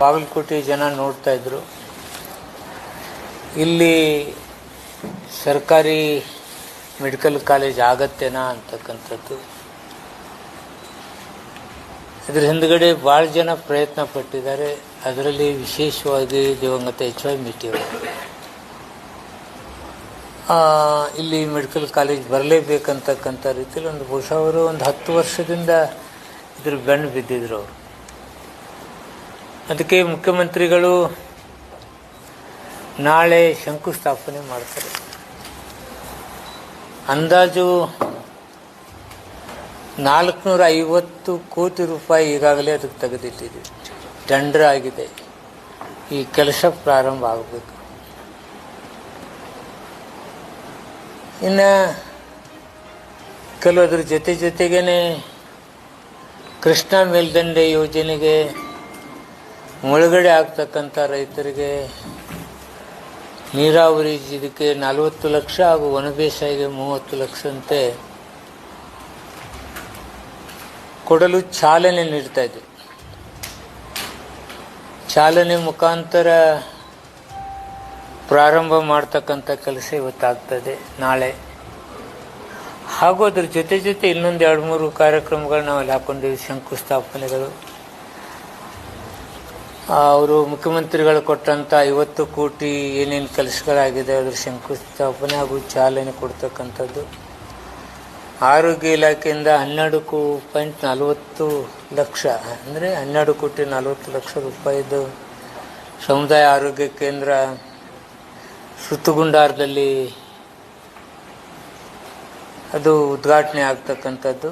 ಬಾಗಲಕೋಟೆ ಜನ ನೋಡ್ತಾ ಇದ್ರು. ಇಲ್ಲಿ ಸರ್ಕಾರಿ ಮೆಡಿಕಲ್ ಕಾಲೇಜ್ ಆಗತ್ತೇನಾ ಅಂತಕ್ಕಂಥದ್ದು. ಇದರ ಹಿಂದ್ಗಡೆ ಭಾಳ ಜನ ಪ್ರಯತ್ನ ಪಟ್ಟಿದ್ದಾರೆ. ಅದರಲ್ಲಿ ವಿಶೇಷವಾಗಿ ದಿವಂಗತ HY ಮೇಟಿ ಅವರು ಇಲ್ಲಿ ಮೆಡಿಕಲ್ ಕಾಲೇಜ್ ಬರಲೇಬೇಕಂತಕ್ಕಂಥ ರೀತಿಯಲ್ಲಿ ಬಹುಶಃ ಅವರು 10 ವರ್ಷದಿಂದ ಇದ್ರ ಬೆನ್ನು ಬಿದ್ದಿದ್ರು ಅವರು. ಅದಕ್ಕೆ ಮುಖ್ಯಮಂತ್ರಿಗಳು ನಾಳೆ ಶಂಕುಸ್ಥಾಪನೆ ಮಾಡ್ತಾರೆ. ಅಂದಾಜು 450 ಕೋಟಿ ರೂಪಾಯಿ ಈಗಾಗಲೇ ಅದಕ್ಕೆ ತೆಗೆದಿಟ್ಟಿದೆ. ಟೆಂಡರ್ ಆಗಿದೆ. ಈ ಕೆಲಸ ಪ್ರಾರಂಭ ಆಗಬೇಕು. ಇನ್ನು ಕೆಲವದ್ರ ಜೊತೆಗೇನೆ ಕೃಷ್ಣಾ ಮೇಲ್ದಂಡೆ ಯೋಜನೆಗೆ ಮುಳುಗಡೆ ಆಗ್ತಕ್ಕಂಥ ರೈತರಿಗೆ ನೀರಾವರಿ ಇದಕ್ಕೆ 40 ಲಕ್ಷ ಹಾಗೂ ಒಣ ಬೇಸಾಯಿಗೆ 30 ಲಕ್ಷಂತೆ ಕೊಡಲು ಚಾಲನೆ ನೀಡ್ತಾ ಇದೆ. ಚಾಲನೆ ಮುಖಾಂತರ ಪ್ರಾರಂಭ ಮಾಡ್ತಕ್ಕಂಥ ಕೆಲಸ ಇವತ್ತಾಗ್ತದೆ, ನಾಳೆ. ಹಾಗೂ ಅದ್ರ ಜೊತೆ ಇನ್ನೊಂದು 2-3 ಕಾರ್ಯಕ್ರಮಗಳು ನಾವಲ್ಲಿ ಹಾಕೊಂಡಿದ್ದೀವಿ, ಶಂಕುಸ್ಥಾಪನೆಗಳು. ಅವರು ಮುಖ್ಯಮಂತ್ರಿಗಳು ಕೊಟ್ಟಂಥ 50 ಕೋಟಿ ಏನೇನು ಕೆಲಸಗಳಾಗಿದೆ ಅದರ ಶಂಕುಸ್ಥಾಪನೆ ಹಾಗೂ ಚಾಲನೆ ಕೊಡ್ತಕ್ಕಂಥದ್ದು. ಆರೋಗ್ಯ ಇಲಾಖೆಯಿಂದ 12.40 ಲಕ್ಷ ಅಂದರೆ 12 ಕೋಟಿ 40 ಲಕ್ಷ ರೂಪಾಯಿದು ಸಮುದಾಯ ಆರೋಗ್ಯ ಕೇಂದ್ರ ಸುತ್ತಗುಂಡಾರದಲ್ಲಿ ಅದು ಉದ್ಘಾಟನೆ ಆಗ್ತಕ್ಕಂಥದ್ದು.